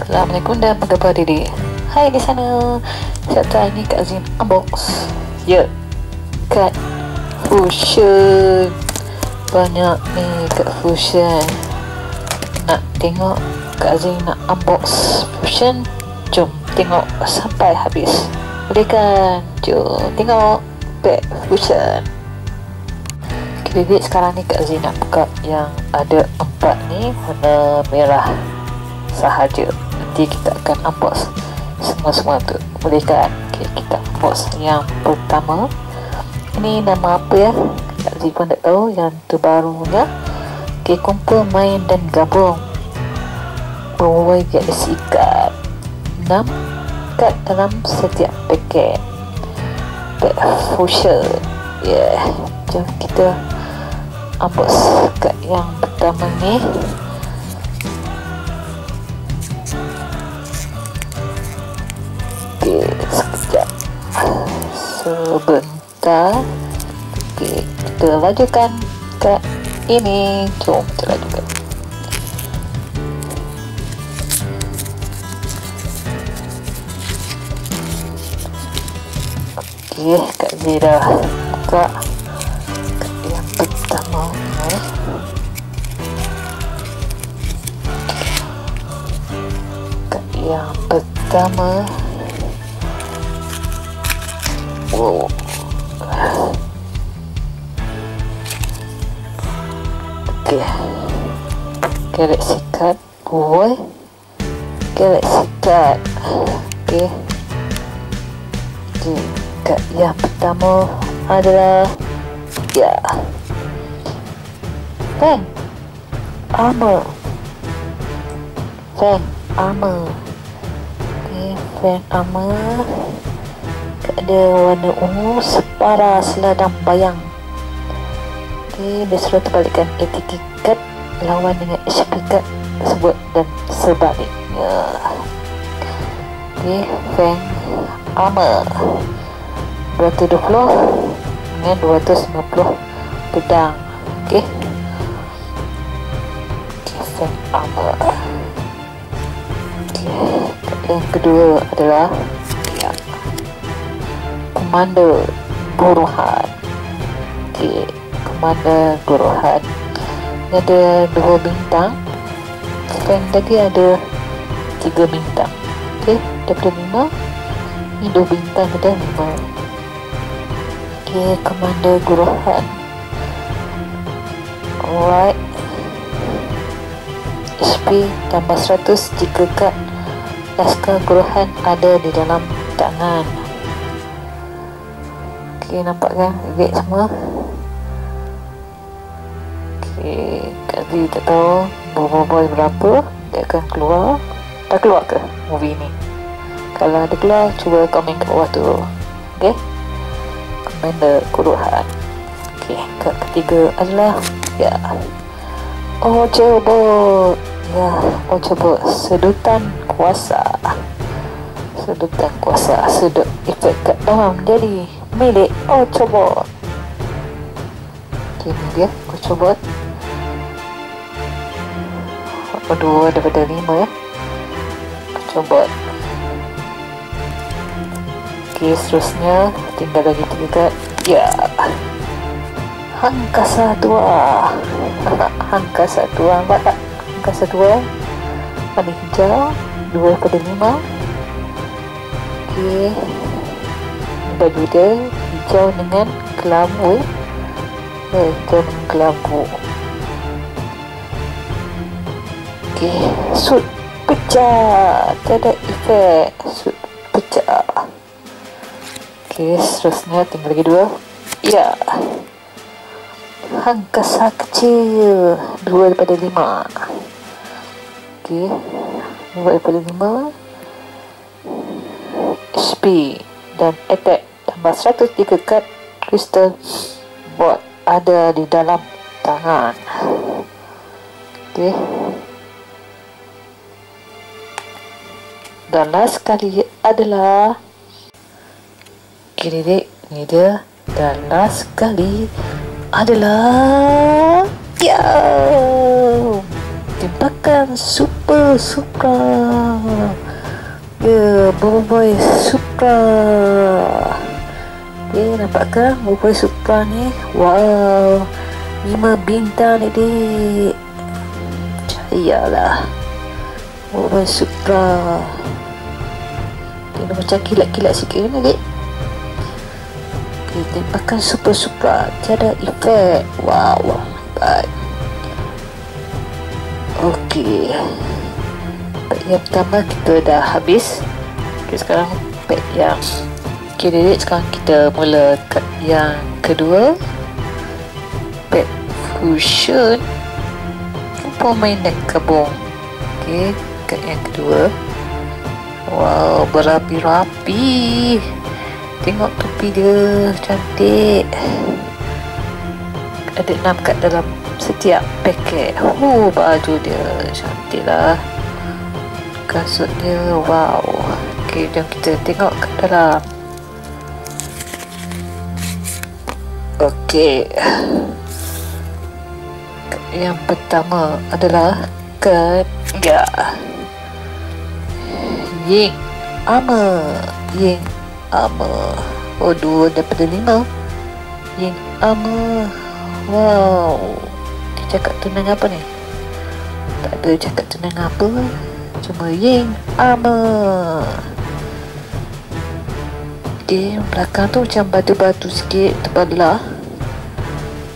Assalamualaikum dan apa khabar diri. Hai di sana. Saya ini Kak Zin unbox. Ya, Cat Fusion. Banyak ni Cat Fusion. Nak tengok Kak Zin nak unbox Fusion? Jom tengok sampai habis. Boleh kan? Jom tengok Cat Fusion. Jadi sekarang ni Kak Zin nak buka yang ada 4 ni, warna merah sahaja. Nanti kita akan unbox semua tu. Boleh kan? Okay, kita unbox yang pertama. Ini nama apa ya? Kak Zin pun tak tahu. Yang terbarunya, okay, kumpul, main dan gabung. Huawei Galaxy Card 6 kad dalam setiap paket. Cat Fusion. Yeah, jom kita unbox kad yang pertama ni. Okay, sekejap, sebentar. Okay, kita lajukan kad ini. Jom kita lajukan. Okay, Kak Zira buka kad yang pertama ni. Kad yang pertama. Wow. Okay, Galaxy Card. Boy, Galaxy Card. Okay. Okay, kad yang pertama adalah ya, Fang Armor. Fang Armor. Okay, Fang Armor. Ada warna ungu separa seladang bayang. Okay, dia suruh terbalikkan etiket lawan dengan HP card tersebut dan sebaliknya. Okay, Fang Armor 220 dengan 250 pedang. Okay, Fang Armor. Okay, yang kedua adalah Komander Guruhan. Okay, Komander Guruhan. Ini ada 2 bintang. Sekarang tadi ada 3 bintang. Okay, daripada 5 ini 2 bintang, ada 5. Okay, Komander Guruhan. Alright, HP tambah 100 jika kad Laskar Guruhan ada di dalam tangan. Okay, nampak kan edit semua. Okay, Kak Zee tak tahu boy berapa dia akan keluar. Dah keluar ke movie ni? Kalau ada keluar, cuba komen kat bawah tu. Okay, Komander Guruhan. Okay, kad ketiga adalah ya, Ojobot. Ya, Ojobot, sedutan kuasa. Sedutan kuasa, sedut efek kat dalam jadi milik Ojobot. Okay, ni dia Ojobot. 2 daripada 5 ya, Ojobot. Okay, seterusnya tinggal lagi 3 kad. Ya, Hangkasa 2. Hangkasa 2, nampak tak? Hangkasa 2 warna hijau, 2 daripada 5. Okay, baju dia hijau dengan kelabu. Hijau dengan kelabu. Okay, suit pecah, tiada efek, suit pecah. Okay, seterusnya tinggal lagi 2. Ya, Hangkasa kecil, 2 daripada 5. Okay, 2 daripada 5. HP dan attack tambah 103 kad kristal bot ada di dalam tangan. Okay, dan last sekali adalah kiri ni dia, dan last sekali adalah ya, dapatkan Super Supra. Ya, Boboiboy Supra. Okay, nampakkan Boboiboy Supra ni. Wow, 5 bintang ni dik. Cahayalah Boboiboy Supra. Dia macam kilat-kilat sikit ni dik. Okay, tembakan Super Supra, tiada efek. Wow, baik. Okey, pack yang pertama kita dah habis. Okay, sekarang pack yang dik, sekarang kita mula kat yang kedua, pack fusion permainan gabung. Okay, kat yang kedua. Wow, berapi-rapi. Tengok topi dia, cantik. Ada 6 kat dalam setiap paket. Baju dia cantik lah. Kasut dia, wow. Ok, jom kita tengok kat dalam. Ok, yang pertama adalah kad ya, Ying Armor. Ying Armor. Oh, 2 daripada 5. Ying Armor. Wow, dia cakap tenang apa ni? Tak ada cakap tenang apa, cuma Ying Armor. Okay, belakang tu macam batu-batu sikit, terbelah.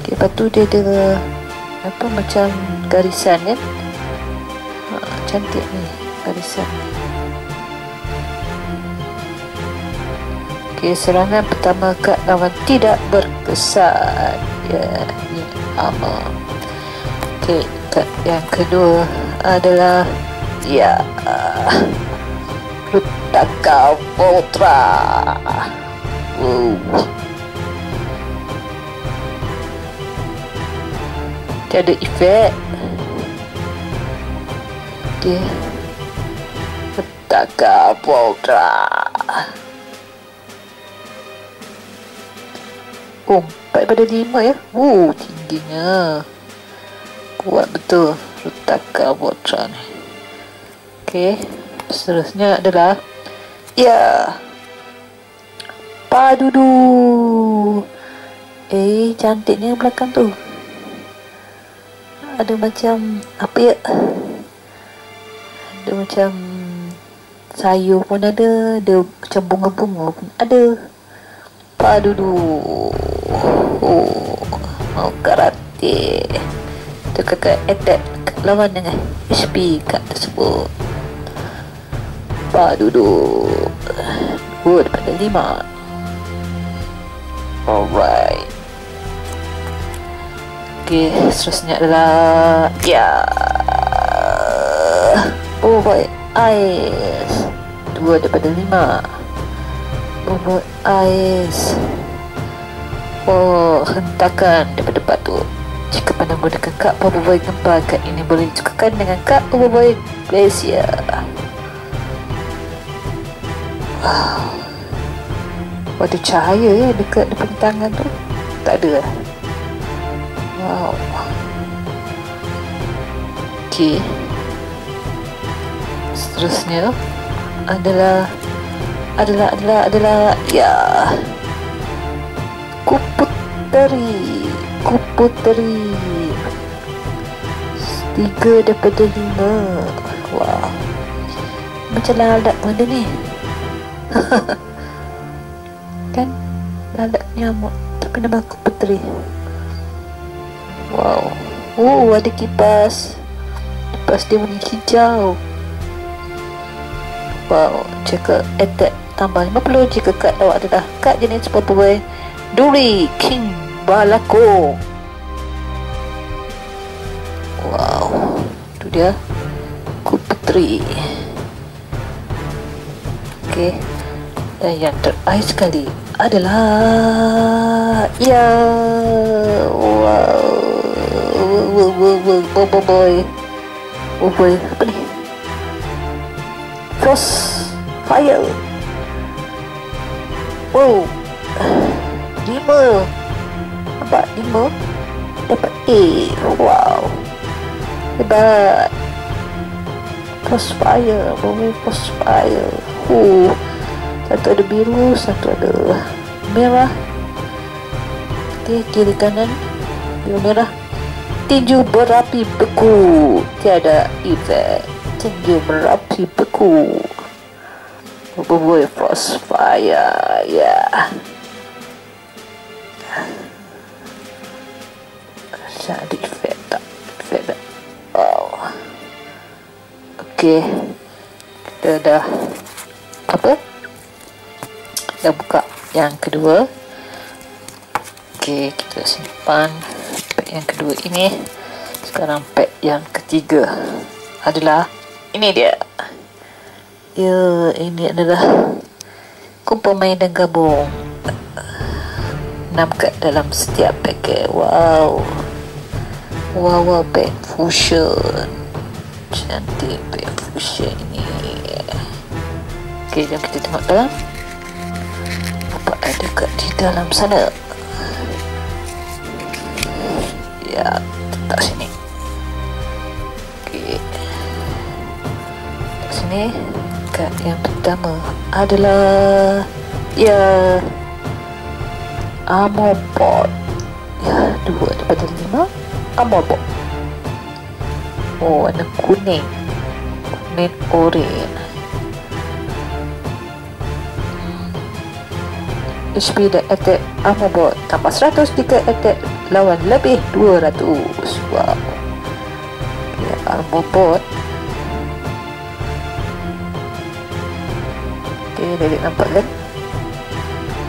Okay, lepas tu dia ada apa, macam garisan kan. Cantik ni garisan ni. Okay, serangan pertama kat lawan tidak berkesan. Ya, Ying Armor. Okay, kat yang kedua adalah ya, Rutaka Ultra. Tiada efek. Okay, Rutaka Ultra. Oh, 4 pada 5 ya. Tingginya. Kuat betul Rutaka Ultra ni. Okay, seterusnya adalah ya, Padudu. Cantiknya belakang tu. Ada macam apa ya? Ada macam sayur pun ada. Ada macam bunga-bunga pun ada. Padudu. Mau karate. Itu kakak attack lawan dengan HP kat tersebut. Padudu. 2 daripada 5. Alright. Okay, seterusnya adalah ya, Boboiboy Ice. 2 daripada 5. Boboiboy Ice. Oh, hentakan daripada batu. Jika pandai menggunakan kad Boboiboy gempa, kad ini boleh ditukarkan dengan kad Boboiboy Glacier. Wow, ada cahaya ya dekat depan tangan tu. Tak ada. Wow. Okay, seterusnya adalah ya, Kuputeri. 3 daripada 5. Wow, macam lalat benda ni. Kan lalat nyamuk tapi nama Kuputeri. Wow. Ada kipas. Kipas dia warna hijau. Wow, jika attack tambah 50 jika kad awak adalah kad jenis Boboiboy Duri King Balako. Wow, itu dia Kuputeri. Okay, dan yang terakhir sekali adalah ya, wow, Boboiboy apa ni, Frost Fire. Wow, 5. Nampak 5 dapat A. Wow, hebat. Crossfire, Bobby Crossfire. Satu ada biru, satu ada merah. Okey, kiri kanan biru merah. Tinju berapi beku, tiada efek. Tinju berapi beku. Bobby Crossfire, ya. Ada efek tak? Efek tak? Wow. Okey, kita dah dah buka yang kedua. Okey, kita simpan pack yang kedua ini. Sekarang pack yang ketiga adalah ini dia. Ya, ini adalah kumpul main dan gabung. 6 kad dalam setiap paket. Wow, pack fusion. Cantik pack fusion ini. Okey, jom kita tengok dalam. Apa ada kat di dalam sana? Ya, letak sini. Okey, letak sini. Kad yang pertama adalah Armor Bot. 2 daripada 5. Armor Bot. Warna kuning oranye. HP dan attack Armor Bot tambah 100 jika attack lawan lebih 200. Wow. Okay, Armor Bot. Okay, Dedik nampak kan?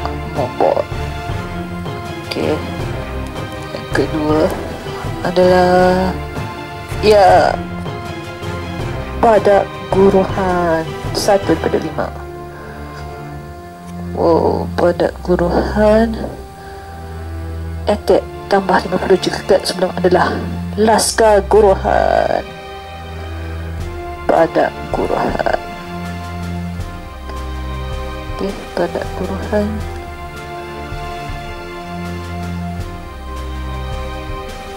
Armor Bot. Okay, yang kedua adalah Badak Guruhan. 1 daripada 5. Wow, Badak Guruhan. Attack tambah 50 jika kad sebelum adalah Laskar Guruhan. Badak Guruhan. Okay, Badak Guruhan.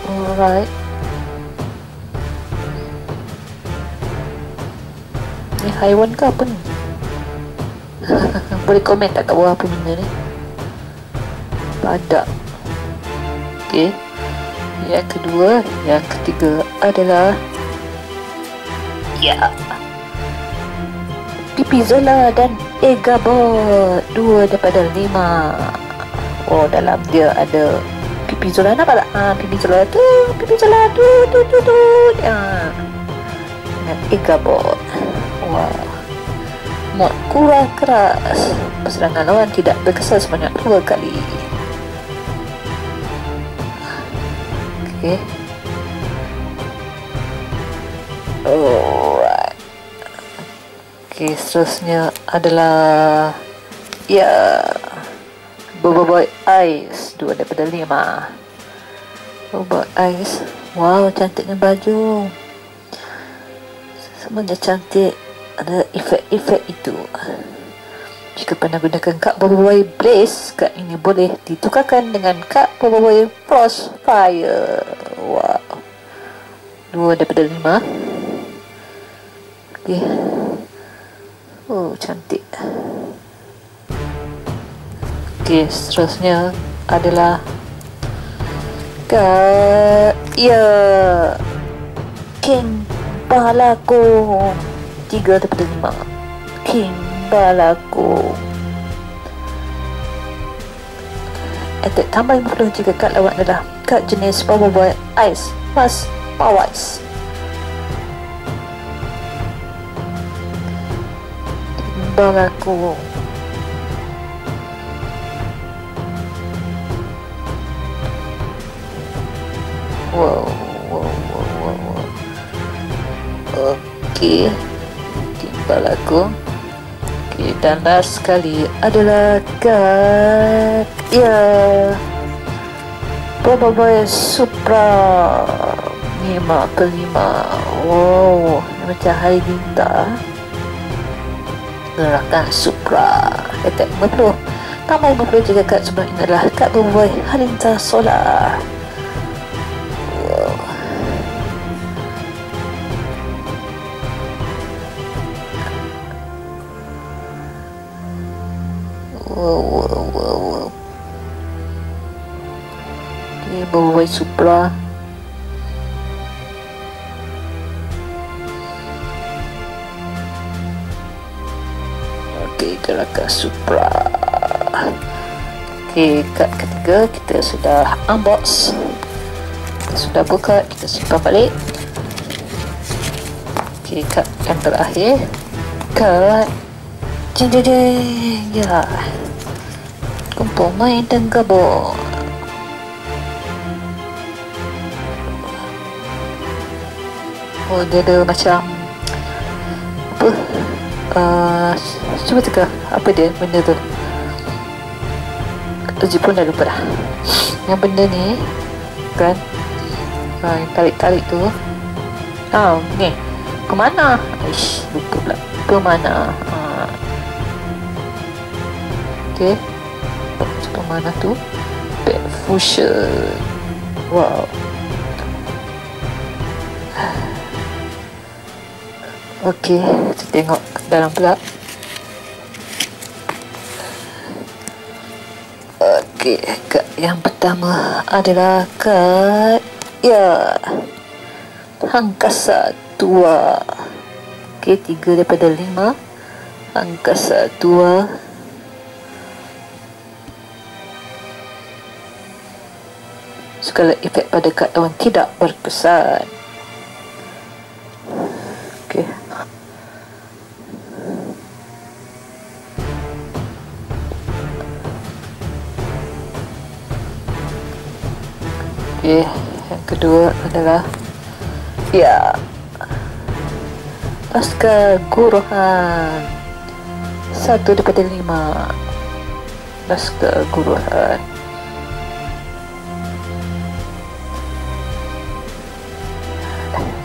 Alright. Ni haiwan ke apa ni? Boleh komen tak kat bawah apa benda ni? Badak. Okey. Yang kedua, yang ketiga adalah Pipi Zola dan Egabot. 2 daripada 5. Oh, dalam dia ada Pipi Zola. Nampak tak? Pipi Zola tu. Dengan Egabot. Wah. Mod kurang keras. Serangan lawan tidak berkesan sebanyak 2 kali. Okey. Alright. Okey, seterusnya adalah Boboiboy Ice. 2 daripada 5. Boboiboy Ice. Wow, cantiknya baju. Semuanya cantik. Ada efek-efek itu. Jika pernah gunakan kad Boboiboy Blaze, kad ini boleh ditukarkan dengan kad Boboiboy Crossfire. Wow. 2 daripada 5. Okey. Oh, cantik. Okey, seterusnya adalah King Balakong. 3 daripada 5. King Balakong. Attack tambah 50 jika kad lawan adalah kad jenis Boboiboy Ice Mas Mawais. King Balakong. Wow. Okey, timbal aku. Okey, dan last sekali adalah kad Boboiboy Supra 5/5. Wow, macam hari bintang. Gerakan Supra. Attack 50. Tambah 50 jika kad sebelum ini adalah kad Boboiboy Halilintar Solar. Wow. Okay, bawa Supra. Okay, gerakan Supra. Okay, kad ketiga kita sudah unbox. Kita sudah buka, kita simpan balik. Okay, kad yang terakhir. Kad jeng jeng jeng. Ya, kumpul main dan gabung. Oh, dia ada macam apa, cuba teka apa dia benda tu. Uji pun dah lupa dah. Yang benda ni kan, yang tarik-tarik tu, ni kemana? Ish, lupa pula kemana. Okay, kemana tu? Back fusion. Wow. Okay, kita tengok dalam pula. Okay, kad yang pertama adalah kad Angkasa 2. Okay, 3 daripada 5. Angkasa 2. Segala efek pada kad lawan tidak berkesan. Okay. Okay, yang kedua adalah Laskar Guruhan 1 daripada 5. Laskar Guruhan.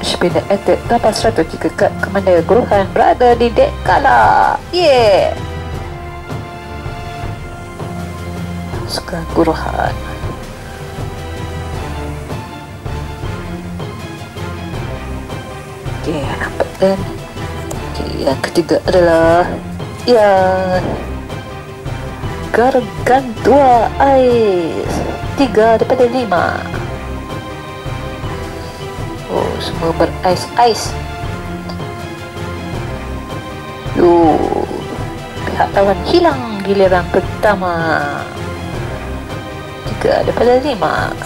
Sepeda attack tanpa 100 jika kad komander Guruhan berada di deck kalah. Laskar Guruhan. Okay, nampak kan? Okay, yang ketiga adalah Gargantua Ais 3 daripada 5. Oh, semua berais-ais. Pihak lawan hilang giliran pertama. 3 daripada 5.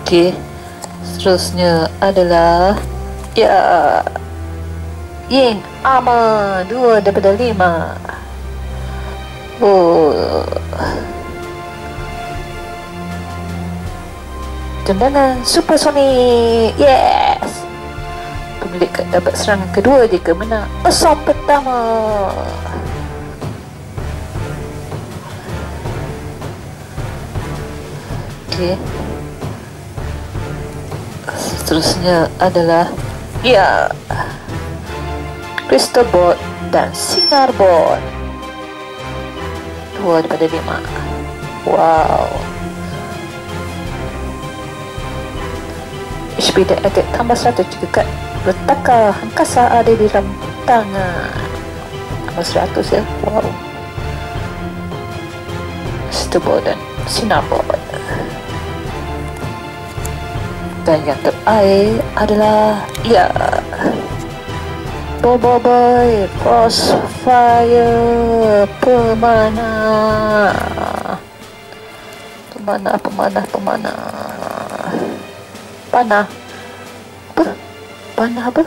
Okay, seterusnya adalah Ying Ama 2 daripada 5. Oh, tendangan supersonik. Yes, pemilik kad dapat serangan kedua jika menang assault pertama. Okay, seterusnya adalah Crystal Bot dan Sinar Bot 2 daripada 5. Wow. HP dan attack tambah 100 jika kad Retaka Angkasa ada di dalam tangan. Tambah 100 ya. Wow. Crystal Bot dan Sinar Bot. Dan yang terakhir adalah Boboiboy Crossfire Pemanah. Panah apa?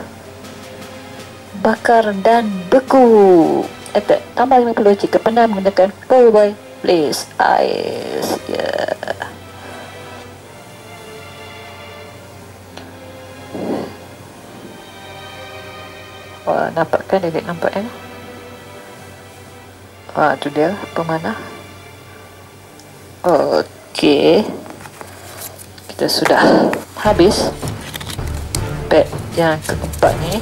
Bakar dan beku. Attack tambah 50 jika pernah menggunakan Boboiboy Blaze Ice. Wah, nampak kan dia nampak ya? Wah, tu dia pemanah. Okey, kita sudah habis pack yang keempat ni.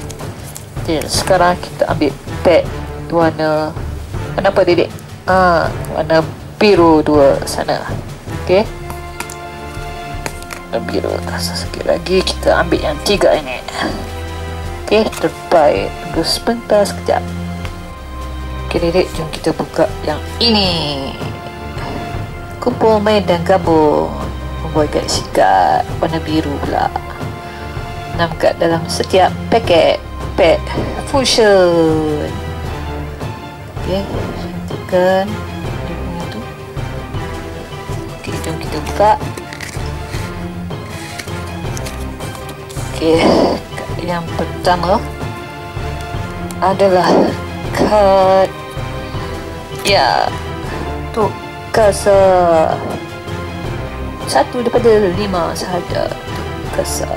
Dan sekarang kita ambil pack warna apa Dedek? Warna biru 2 sana. Okey, warna biru. Sikit lagi kita ambil yang 3 ini. Okey, terbaik. Tunggu sebentar sekejap. Okey Dedek, jom kita buka yang ini. Kumpul, main dan gabung. Membuat galaksi card warna biru pula. 6 kad dalam setiap paket. Pack fusion. Okey, cantikkan dia punya tu. Okey, jom kita buka. Okey, yang pertama adalah kad untuk kasa 1 daripada 5 sahaja untuk kasa.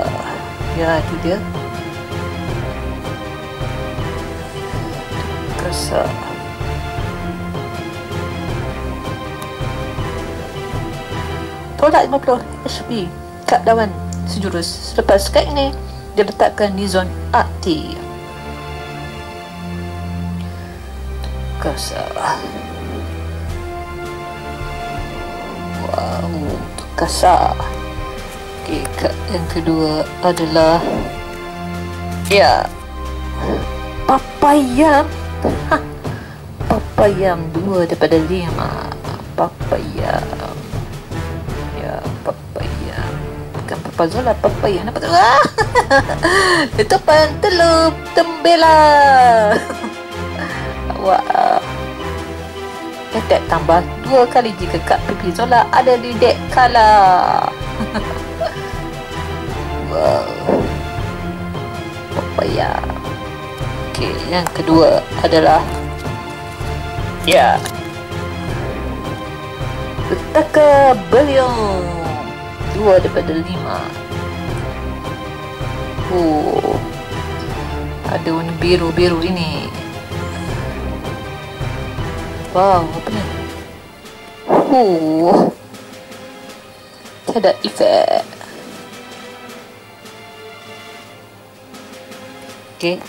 Itu dia kasa. Tolak 50 HP kad lawan sejurus. Selepas kad ini diletakkan di zon aktif. Kasa. Wow, kasa. Okey, kad yang kedua adalah papayam. Papayam 2 daripada 5. Papayam. Papayam. Bukan papazola, papayam. Nampak tu? Tutupan telur tembela. Wah. Deck tambah 2 kali jika kad pipi Zola ada di deck kala. Wow. Papaya. Okey, yang kedua adalah Petaka Beliung 2 daripada 5. Ada warna biru-biru ini. Wow, apa ni? Ada efek. Okey,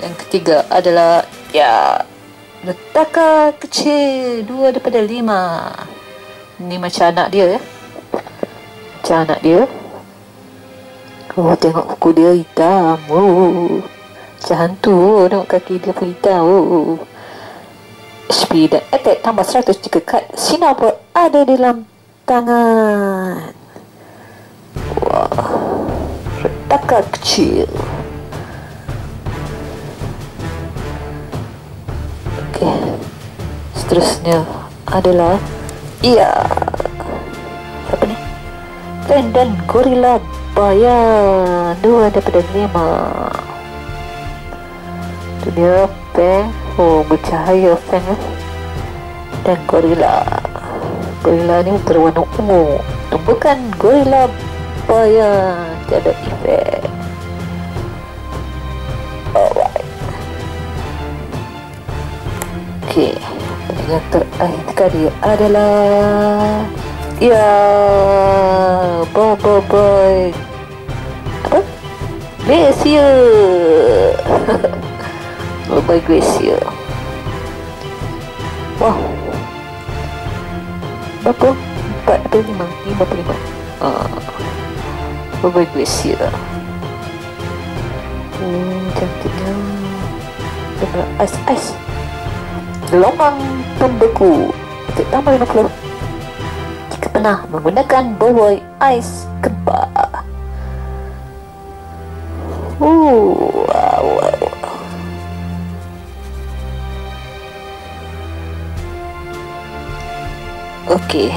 yang ketiga adalah Letaka kecil 2 daripada 5. Ni macam anak dia Macam anak dia. Tengok kuku dia hitam. Macam hantu. Tengok kaki dia pun hitam. Speed dan attack tambah 100 jika kad sinar ada dalam tangan. Wah, retaka kecil. Okey, seterusnya adalah apa ni? Pen dan gorila bayar 2 daripada 5. Itu dia pen. Bercahaya fan dan gorila. Gorila ni berwarna ungu. Bukan gorila bayar, tiada efek. Alright. Okey, yang terakhir kali adalah boy apa? Glacier. Boy Glacier. Wow, berapa? 4 daripada 5. Boy Glacier. Cantiknya. Benar ais. Gelombang pembeku. Titik tambah 50 jika pernah menggunakan boy ais kembar. Wow. Okey,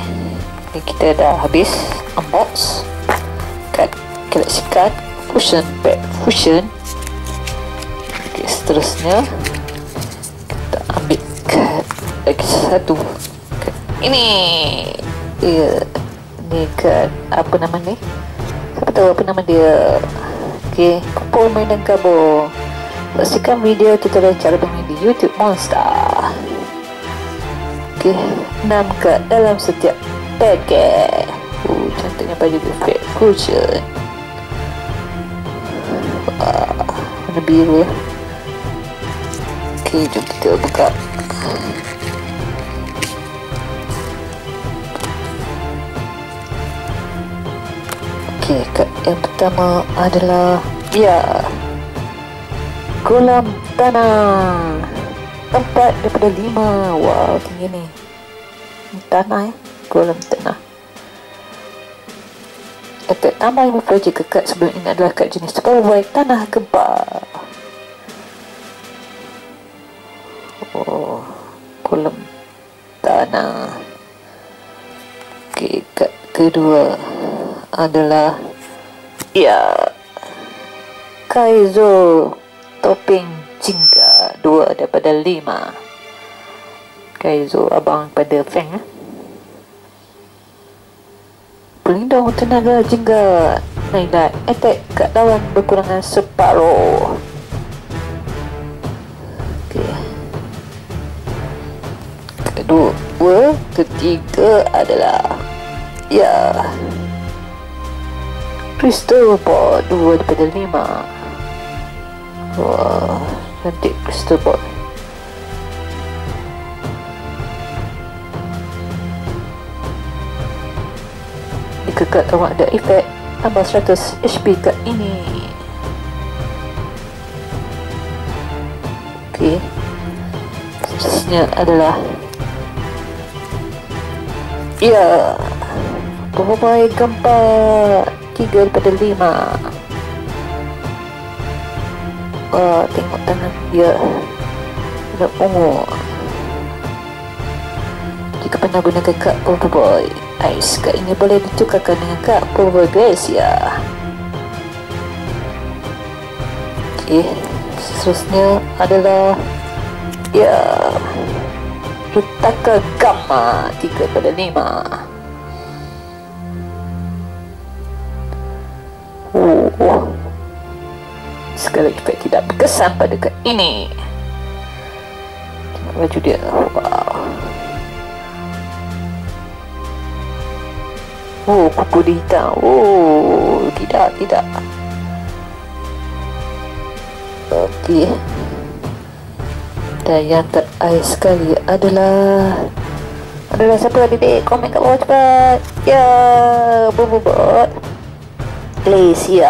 kita dah habis unbox kad Galaxy Card Fusion Pack Fusion. Okey, seterusnya kita ambil kad lagi satu. Kad ini ni kad apa nama ni? Siapa tahu apa nama dia? Okey, kumpul main dan gabung. Saksikan video tutorial cara bermain di YouTube Monster. Okey, 6 kad dalam setiap paket. Cantiknya baju efek fusion. Warna biru. Okey, jom kita buka. Okey, kad yang pertama adalah kolam tanah. 4 daripada 5. Wow, tinggi ni. Tanah kolam tanah. Efek tambah yang berprojek ke kad sebelum ini adalah kad jenis superboy tanah gempa. Oh, kolam tanah. Okey, kad kedua adalah Kaizo topping jingga 2 daripada 5. Kaizo abang pada Feng pelindung tenaga jingga, nilai attack kat lawan berkurangan separuh. Okey. Ketiga adalah Crystal Ball 2 daripada 5. Wah, cantik Crystal Ball. Jika kad awak ada efek tambah 100 HP kad ini. Okey, seterusnya adalah Boboiboy gempa 3 daripada 5. Wah, tengok tangan dia ada ungu. Jika pernah gunakan kad Boboiboy Ice, kad ini boleh ditukarkan dengan kad Boboiboy Glacier. Okey, seterusnya adalah Rutaka Gamma 3 daripada 5. Segala efek tidak berkesan pada kad ini. Tengok baju dia. Wow, kuku dia hitam. Tidak. Okey. Dan yang terakhir sekali adalah siapa adik-adik? Komen kat bawah cepat. Boboiboy Glacier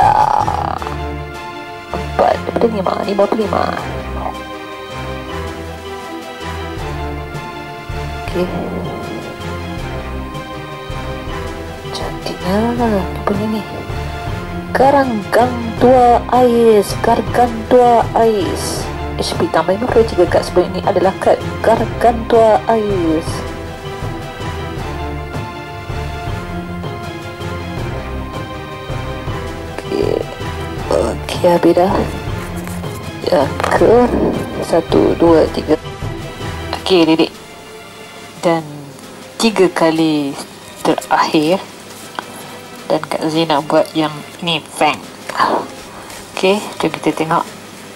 4 daripada 55. Okey, cantiknya punya ni. Gargantua Ice. HP tambah 53 kad sebelum ini adalah kad Gargantua Ice. Okey, habis dah. Yang ke 1, 2, 3. Okey, Dedek. Dan 3 kali terakhir. Dan Kak Zina buat yang ni Feng. Okey, jom kita tengok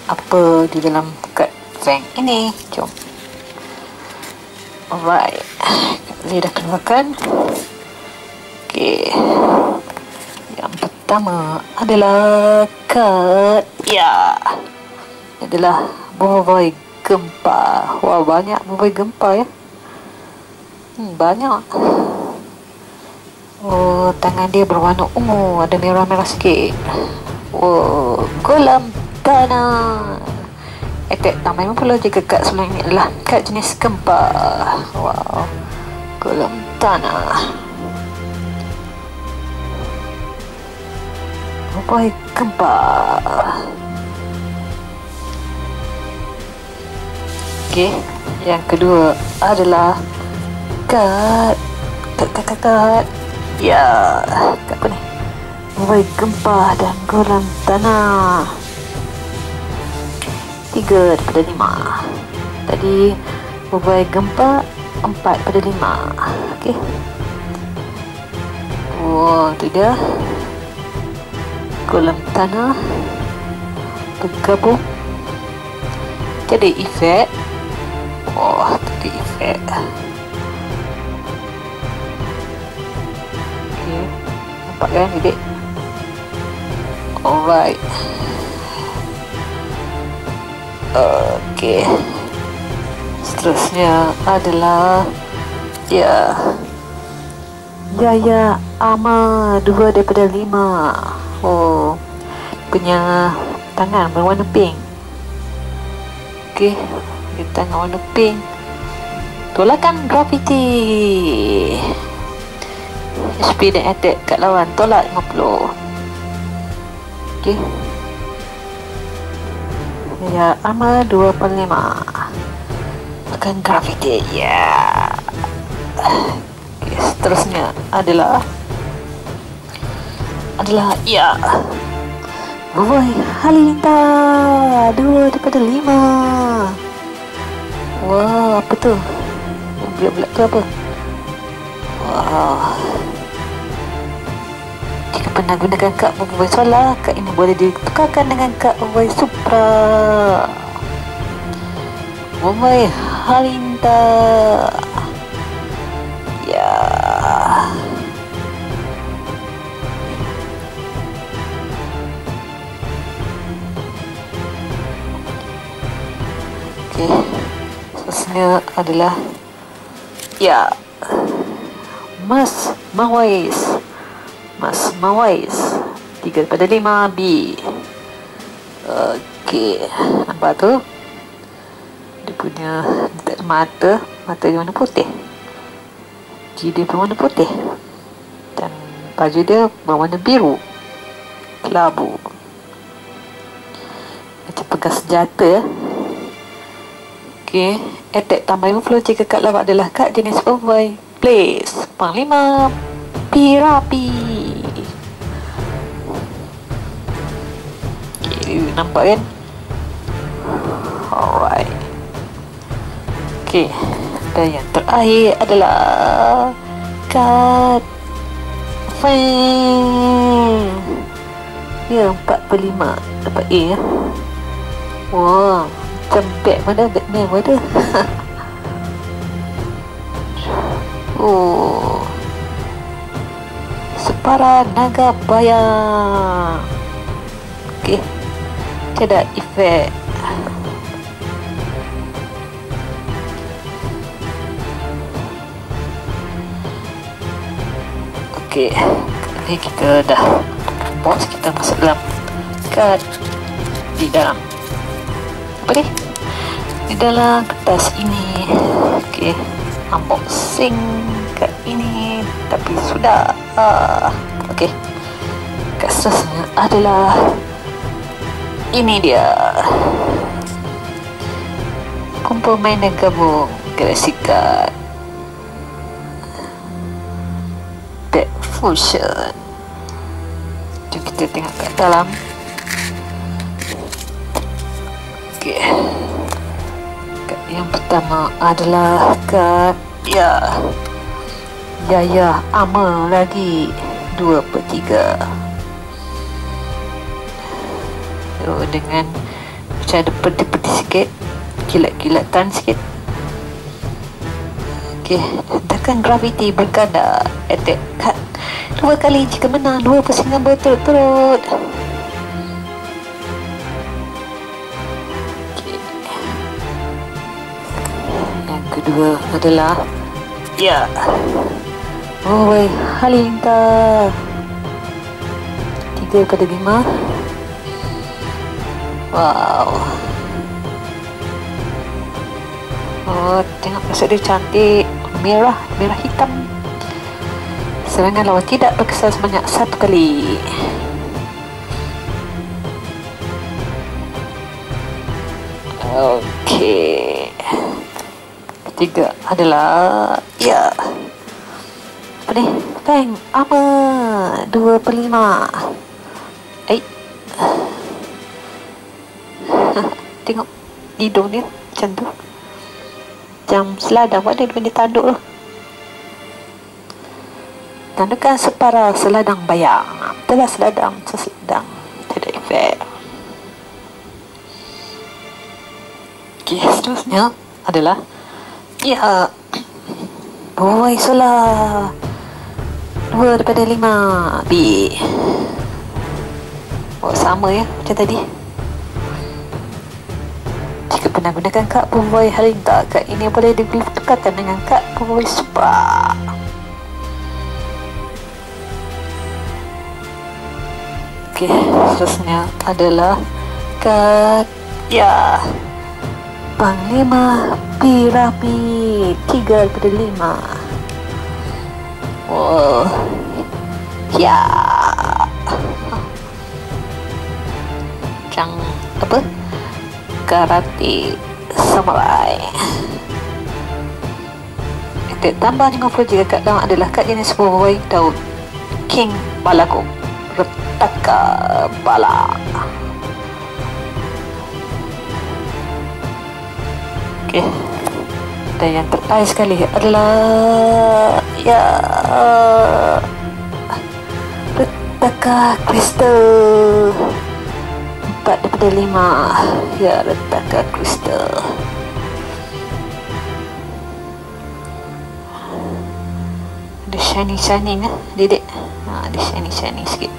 apa di dalam kad Feng ini. Jom. Alright, Kak Zina dah keluarkan. Okey, yang pertama adalah kad adalah Boboiboy gempa. Wah, banyak Boboiboy gempa ya. Banyak. Oh, tangan dia berwarna ungu, ada merah-merah sikit. Oh, kolam tanah. Attack tambah 50 jika kad sebelum ini adalah kad jenis gempa. Wow, kolam tanah. Boboiboy gempa. Okey, yang kedua adalah kad apa ni? Boboiboy gempa dan kolam tanah 3 daripada 5. Tadi Boboiboy gempa 4 daripada 5. Okey. Wow, tu dia. Kolam tanah bergabung jadi efek. Wah, tadi efek. Okey, nampak kan Dedek? Alright. Okey, seterusnya adalah Yaya Ama 2 daripada 5. Oh, punya tangan berwarna pink. Okey, kita dengan warna pink. Tolakan graviti. HP dan attack kat lawan tolak 50. Okey. Ya, armor 2/5. Tolakan graviti. Ya. Okey, seterusnya adalah ya. Woi, Halilintar 2/5. Wah, apa tu? Bulat-bulat tu apa? Wah. Jika pernah gunakan kad Boboiboy Solar, kad ini boleh ditukarkan dengan kad Boboiboy Supra. Boboiboy Halilintar. Ya. Okey. Seterusnya adalah ya, Mas Mawais 3/5 B. Okey, nampak tu dia punya, dia tak ada mata dia warna putih, dia berwarna putih dan baju dia berwarna biru kelabu, macam pegang senjata. Okey, attack tambah 50 jika kad lawan adalah kad jenis Boboiboy. Place Panglima Pirapi. Okay, nampak kan? Alright. Okay, dan yang terakhir adalah kad Feng. Ya, 4/5 dapat A ya. Wah, macam Batman ada, Batman ada. Oh, Separa Naga Bayang. Okey, tidak efek. Okey, ini kita dah box, kita masuk dalam kad di dalam apa ni? Di dalam kertas ini. Okey, unboxing kad ini, tapi sudah. Okey, kad seterusnya adalah ini dia. Kumpul mainan gabung Galaxy Card Deck Fusion. Jom kita tengok kat dalam. Okey, kad yang pertama adalah kad Yaya Armor lagi 2/3. Dengan macam ada peti-peti sikit, kilat-kilatan sikit. Okey, tekan graviti berganda, attack kad 2 kali jika menang 2 persaingan berturut-turut. Okay. Yang kedua adalah Boboiboy Halilintar 3/5. Wow. Oh, tengok pasal dia cantik, merah hitam. Serangan lawan tidak berkesan sebanyak 1 kali. Okey. Ketiga adalah apa ni? Feng Armor 2/5. Tengok hidung dia macam tu, macam seladang. Buat dia tanduk tu. Tandukan separa seladang bayang. Telah seladang tidak efek. Okey, seterusnya adalah Boboiboy Solar 2/5 B. Oh, sama ya macam tadi. Jika pernah gunakan kad Boboiboy Halilintar, kad ini boleh ditukarkan dengan kad Boboiboy Supra. Okey, seterusnya adalah kad Panglima Piramid 3/5. Oh ya, macam apa, karate samurai. Tambah dengan projek kat dalam adalah kat jenis Boy Daud King Balago Retaka Bala. Okey, dan yang terakhir sekali adalah ya Retaka Kristal 4/5. Ya, Retaka Kristal. Ada shiny lah dedek. Ada shiny sikit.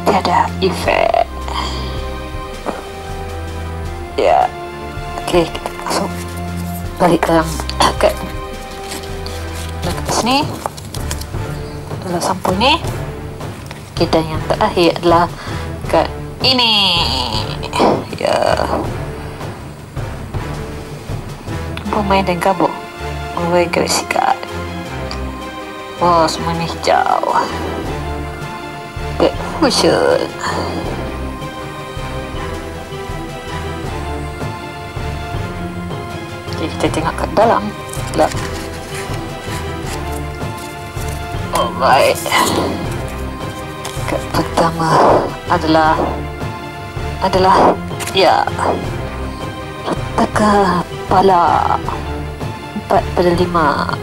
Tiada efek. Ya. Okey, kita masuk balik ke dalam kat sini. Dalam sampul ni. Kita yang terakhir adalah kat ini. Ya. Pemain dan kabut Away Galaxy Card. Wah, semua ni hijau. Get Fusion. Okay, kita tengok kat dalam. Gelap. Alright. Kat pertama adalah ya Retaka Bala 4/5.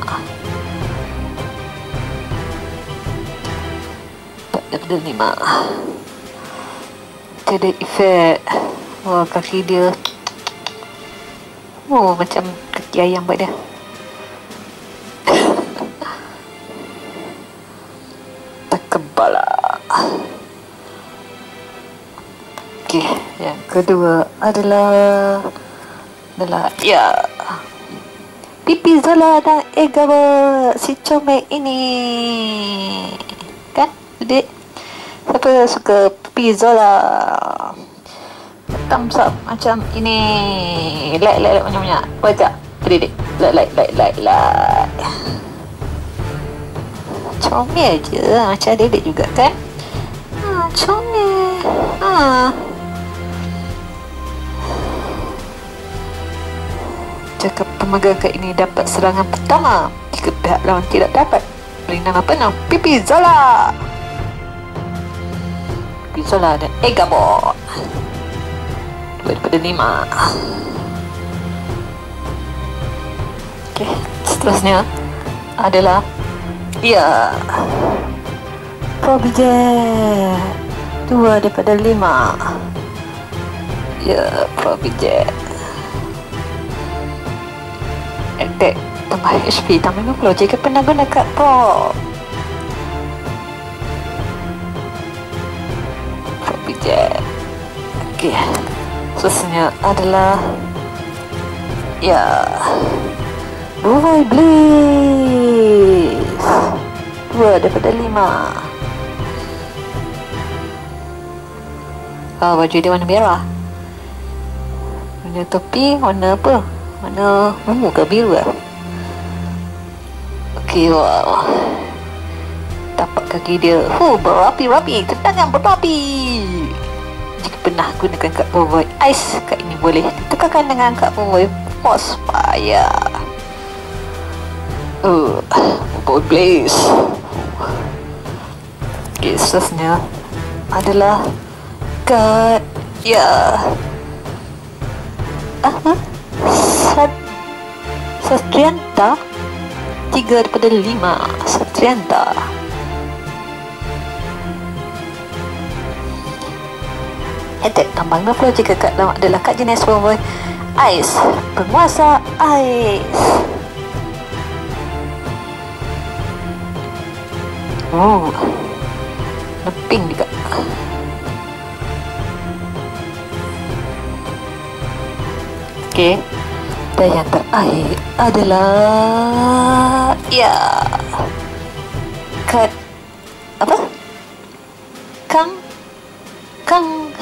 4/5. Tiada efek. Wah, kaki dia macam kaki ayam buat dia. Retaka Bala. Okey, yang kedua adalah ya Pipi Zola dan Egawa si comel ini. Kan, adik? Siapa suka Pipi Zola? Thumbs up macam ini. Like banyak-banyak. Baca adik. Like. Comel je macam adik juga kan? Comel. Jika pemegang kad ini dapat serangan pertama, jika pihak lawan tidak dapat, beri nama penuh Pipi Zola dan Egabot 2/5. Okey, seterusnya adalah ya Probijet 2/5. Ya, Probijet attack tambah HP tambah 50 jika pernah guna kad Probijet. Okey, seterusnya adalah ya Boy Blaze 2/5. Baju dia warna merah. Punya topi warna apa? Warna ungu ke biru lah. Okey, wow. Tapak kaki dia berapi-rapi. Tendangan berapi. Jika pernah gunakan kad Boy Ice, kad ini boleh ditukarkan dengan kad Boy Force Fire. Boy Blaze. Okey, seterusnya adalah kad ya Satrianta 3/5. Satrianta. Attack tambah 50 jika kad lawan adalah kad jenis Boy Ice. Penguasa Ice. Neping juga. Okey, dan yang terakhir adalah ya kad apa?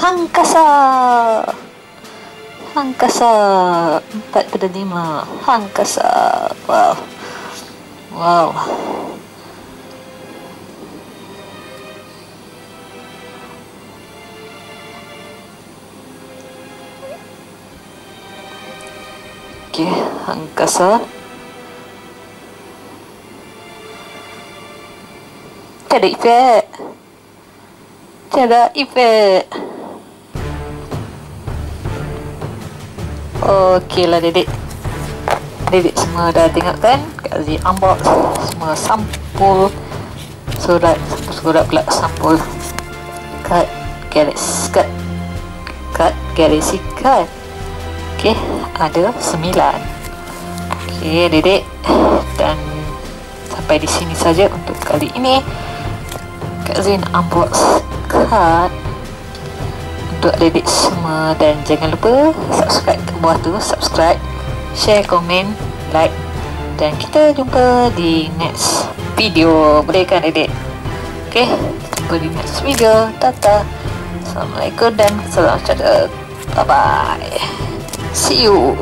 Hangkasa. Hangkasa 4/5. Hangkasa. Wow. Wow. Okey, hangkasa. Tiada efek. Tiada efek. Okey lah Dedek. Dedek semua dah tengok kan? Kak Azin unbox semua sampul surat. Surat pula sampul kad Galaxy card. Okey, ada 9. Okey Dedek, dan sampai di sini saja untuk kali ini. Kak Zin unbox kad untuk Dedek semua, dan jangan lupa subscribe ke bawah tu, subscribe, share, komen, like, dan kita jumpa di next video. Boleh kan Dedek? Okey, jumpa di next video. Tata. Assalamualaikum dan salam sejahtera. Bye bye. See you.